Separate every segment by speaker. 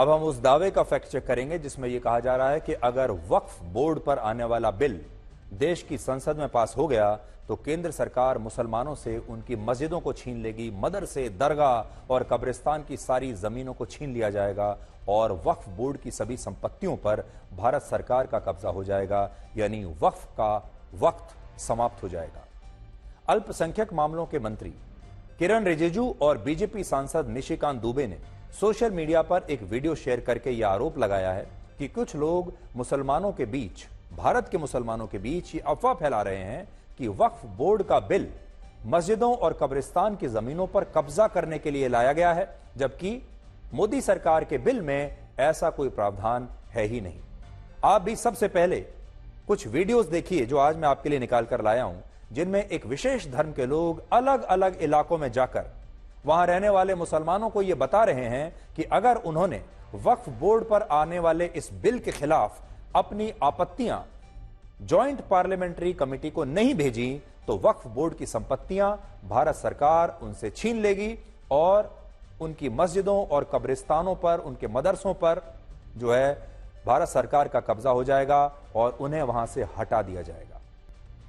Speaker 1: अब हम उस दावे का फैक्ट चेक करेंगे जिसमें यह कहा जा रहा है कि अगर वक्फ बोर्ड पर आने वाला बिल देश की संसद में पास हो गया तो केंद्र सरकार मुसलमानों से उनकी मस्जिदों को छीन लेगी, मदरसे, दरगाह और कब्रिस्तान की सारी जमीनों को छीन लिया जाएगा और वक्फ बोर्ड की सभी संपत्तियों पर भारत सरकार का कब्जा हो जाएगा, यानी वक्फ का वक्त समाप्त हो जाएगा। अल्पसंख्यक मामलों के मंत्री किरण रिजिजू और बीजेपी सांसद निशिकांत दुबे ने सोशल मीडिया पर एक वीडियो शेयर करके यह आरोप लगाया है कि कुछ लोग मुसलमानों के बीच, भारत के मुसलमानों के बीच ये अफवाह फैला रहे हैं कि वक्फ बोर्ड का बिल मस्जिदों और कब्रिस्तान की जमीनों पर कब्जा करने के लिए लाया गया है, जबकि मोदी सरकार के बिल में ऐसा कोई प्रावधान है ही नहीं। आप भी सबसे पहले कुछ वीडियोस देखिए जो आज मैं आपके लिए निकाल कर लाया हूं, जिनमें एक विशेष धर्म के लोग अलग अलग इलाकों में जाकर वहां रहने वाले मुसलमानों को यह बता रहे हैं कि अगर उन्होंने वक्फ बोर्ड पर आने वाले इस बिल के खिलाफ अपनी आपत्तियां जॉइंट पार्लियामेंट्री कमेटी को नहीं भेजी तो वक्फ बोर्ड की संपत्तियां भारत सरकार उनसे छीन लेगी और उनकी मस्जिदों और कब्रिस्तानों पर, उनके मदरसों पर जो है भारत सरकार का कब्जा हो जाएगा और उन्हें वहां से हटा दिया जाएगा।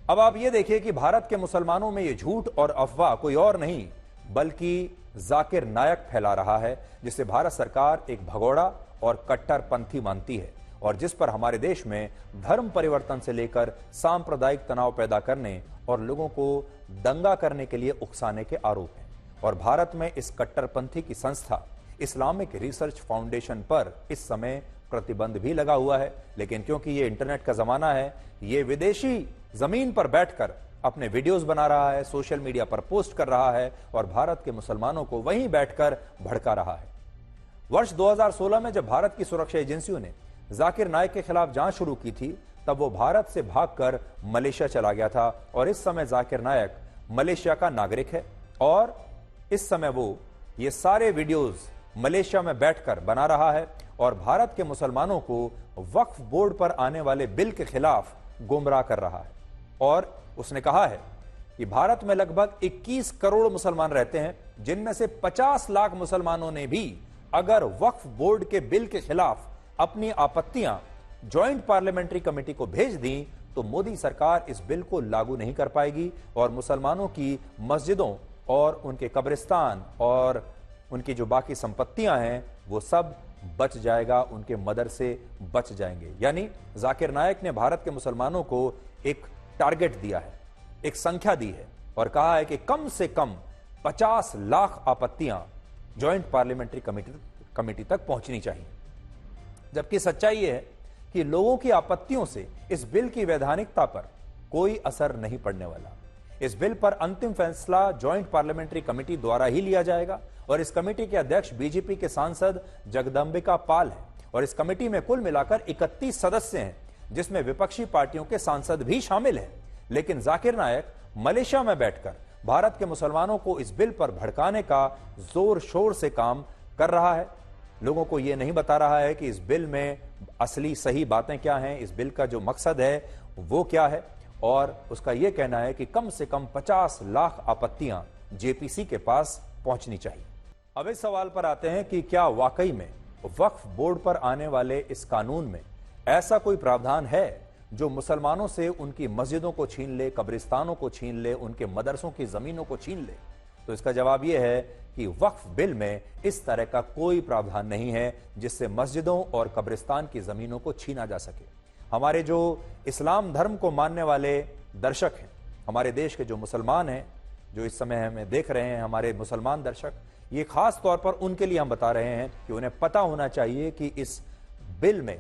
Speaker 1: अब आप यह देखिए कि भारत के मुसलमानों में यह झूठ और अफवाह कोई और नहीं बल्कि जाकिर नायक फैला रहा है, जिसे भारत सरकार एक भगोड़ा और कट्टरपंथी मानती है और जिस पर हमारे देश में धर्म परिवर्तन से लेकर सांप्रदायिक तनाव पैदा करने और लोगों को दंगा करने के लिए उकसाने के आरोप हैं। और भारत में इस कट्टरपंथी की संस्था इस्लामिक रिसर्च फाउंडेशन पर इस समय प्रतिबंध भी लगा हुआ है, लेकिन क्योंकि ये इंटरनेट का जमाना है, ये विदेशी जमीन पर बैठकर अपने वीडियोस बना रहा है, सोशल मीडिया पर पोस्ट कर रहा है और भारत के मुसलमानों को वहीं बैठकर भड़का रहा है। वर्ष 2016 में जब भारत की सुरक्षा एजेंसियों ने जाकिर नायक के खिलाफ जांच शुरू की थी, तब वो भारत से भागकर मलेशिया चला गया था और इस समय जाकिर नायक मलेशिया का नागरिक है और इस समय वो ये सारे वीडियोस मलेशिया में बैठकर बना रहा है और भारत के मुसलमानों को वक्फ बोर्ड पर आने वाले बिल के खिलाफ गुमराह कर रहा है। और उसने कहा है कि भारत में लगभग 21 करोड़ मुसलमान रहते हैं, जिनमें से 50 लाख मुसलमानों ने भी अगर वक्फ बोर्ड के बिल के खिलाफ अपनी आपत्तियां जॉइंट पार्लियामेंट्री कमेटी को भेज दी तो मोदी सरकार इस बिल को लागू नहीं कर पाएगी और मुसलमानों की मस्जिदों और उनके कब्रिस्तान और उनकी जो बाकी संपत्तियां हैं वो सब बच जाएगा, उनके मदरसे बच जाएंगे। यानी जाकिर नायक ने भारत के मुसलमानों को एक टारगेट दिया है, एक संख्या दी है और कहा है कि कम से कम 50 लाख आपत्तियां जॉइंट पार्लियामेंट्री कमेटी तक पहुंचनी चाहिए। जबकि सच्चाई यह है कि लोगों की आपत्तियों से इस बिल की वैधानिकता पर कोई असर नहीं पड़ने वाला। इस बिल पर अंतिम फैसला जॉइंट पार्लियामेंट्री कमेटी द्वारा ही लिया जाएगा और इस कमेटी के अध्यक्ष बीजेपी के सांसद जगदंबिका पाल है और इस कमेटी में कुल मिलाकर 31 सदस्य हैं, जिसमें विपक्षी पार्टियों के सांसद भी शामिल हैं। लेकिन जाकिर नायक मलेशिया में बैठकर भारत के मुसलमानों को इस बिल पर भड़काने का जोर शोर से काम कर रहा है। लोगों को यह नहीं बता रहा है कि इस बिल में असली सही बातें क्या हैं, इस बिल का जो मकसद है वो क्या है और उसका यह कहना है कि कम से कम 50 लाख आपत्तियां जेपीसी के पास पहुंचनी चाहिए। अब इस सवाल पर आते हैं कि क्या वाकई में वक्फ बोर्ड पर आने वाले इस कानून में ऐसा कोई प्रावधान है जो मुसलमानों से उनकी मस्जिदों को छीन ले, कब्रिस्तानों को छीन ले, उनके मदरसों की जमीनों को छीन ले? तो इसका जवाब यह है कि वक्फ बिल में इस तरह का कोई प्रावधान नहीं है जिससे मस्जिदों और कब्रिस्तान की जमीनों को छीना जा सके। हमारे जो इस्लाम धर्म को मानने वाले दर्शक हैं, हमारे देश के जो मुसलमान हैं, जो इस समय हमें देख रहे हैं, हमारे मुसलमान दर्शक, ये खास तौर पर उनके लिए हम बता रहे हैं कि उन्हें पता होना चाहिए कि इस बिल में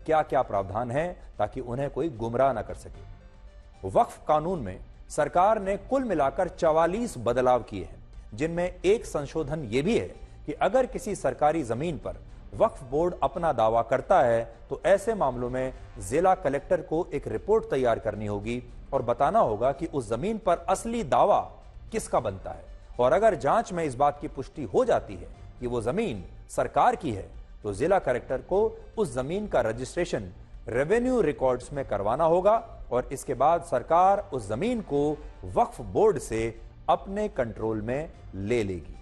Speaker 1: क्या क्या प्रावधान है ताकि उन्हें कोई गुमराह ना कर सके। वक्फ कानून में सरकार ने कुल मिलाकर 44 बदलाव किए हैं, जिनमें एक संशोधन यह भी है कि अगर किसी सरकारी जमीन पर वक्फ बोर्ड अपना दावा करता है तो ऐसे मामलों में जिला कलेक्टर को एक रिपोर्ट तैयार करनी होगी और बताना होगा कि उस जमीन पर असली दावा किसका बनता है और अगर जांच में इस बात की पुष्टि हो जाती है कि वो जमीन सरकार की है तो जिला कलेक्टर को उस जमीन का रजिस्ट्रेशन रेवेन्यू रिकॉर्ड्स में करवाना होगा और इसके बाद सरकार उस जमीन को वक्फ बोर्ड से अपने कंट्रोल में ले लेगी।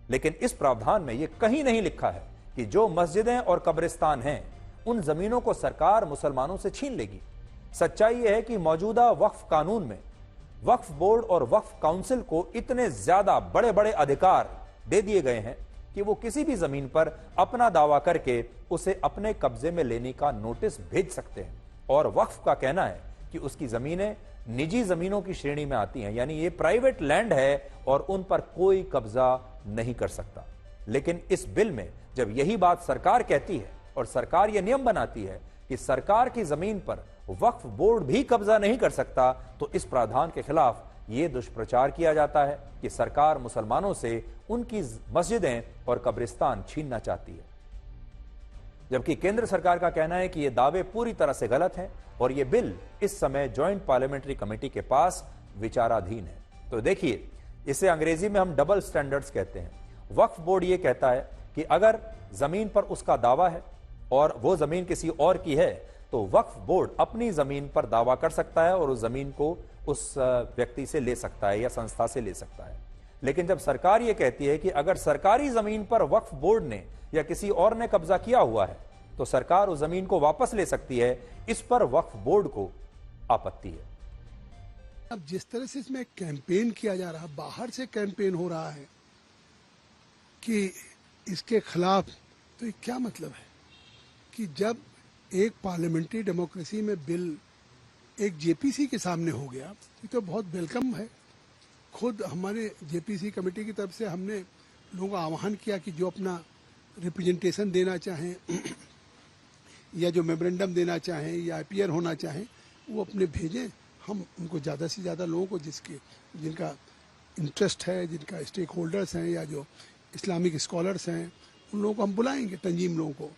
Speaker 1: लेकिन इस प्रावधान में यह कहीं नहीं लिखा है कि जो मस्जिदें और कब्रिस्तान हैं, उन जमीनों को सरकार मुसलमानों से छीन लेगी। सच्चाई यह है कि मौजूदा वक्फ कानून में वक्फ बोर्ड और वक्फ काउंसिल को इतने ज्यादा बड़े बड़े अधिकार दे दिए गए हैं कि वो किसी भी जमीन पर अपना दावा करके उसे अपने कब्जे में लेने का नोटिस भेज सकते हैं। और वक्फ का कहना है कि उसकी जमीनें निजी जमीनों की श्रेणी में आती हैं, यानी ये प्राइवेट लैंड है और उन पर कोई कब्जा नहीं कर सकता। लेकिन इस बिल में जब यही बात सरकार कहती है और सरकार यह नियम बनाती है कि सरकार की जमीन पर वक्फ बोर्ड भी कब्जा नहीं कर सकता, तो इस प्रावधान के खिलाफ यह दुष्प्रचार किया जाता है कि सरकार मुसलमानों से उनकी मस्जिदें और कब्रिस्तान छीनना चाहती है। जबकि केंद्र सरकार का कहना है कि यह दावे पूरी तरह से गलत हैं और यह बिल इस समय ज्वाइंट पार्लियामेंट्री कमेटी के पास विचाराधीन है। तो देखिए, इसे अंग्रेजी में हम डबल स्टैंडर्ड्स कहते हैं। वक्फ बोर्ड यह कहता है कि अगर जमीन पर उसका दावा है और वो जमीन किसी और की है, तो वक्फ बोर्ड अपनी जमीन पर दावा कर सकता है और उस जमीन को उस व्यक्ति से ले सकता है या संस्था से ले सकता है। लेकिन जब सरकार यह कहती है कि अगर सरकारी जमीन पर वक्फ बोर्ड ने या किसी और ने कब्जा किया हुआ है, तो सरकार उस जमीन को वापस ले सकती है, इस पर वक्फ बोर्ड को आपत्ति है।
Speaker 2: अब जिस तरह से इसमें कैंपेन किया जा रहा है, बाहर से कैंपेन हो रहा है कि इसके खिलाफ, तो ये क्या मतलब है कि जब एक पार्लियामेंट्री डेमोक्रेसी में बिल एक जेपीसी के सामने हो गया, ये तो बहुत वेलकम है। खुद हमारे जेपीसी कमेटी की तरफ से हमने लोगों का आह्वान किया कि जो अपना रिप्रेजेंटेशन देना चाहें या जो मेमोरेंडम देना चाहें या अपीयर होना चाहें, वो अपने भेजें। हम उनको ज़्यादा से ज़्यादा लोगों को जिनका इंटरेस्ट है, जिनका स्टेक होल्डर्स हैं या जो इस्लामिक स्कॉलर्स हैं, उन लोगों को हम बुलाएंगे, तंजीम लोगों को।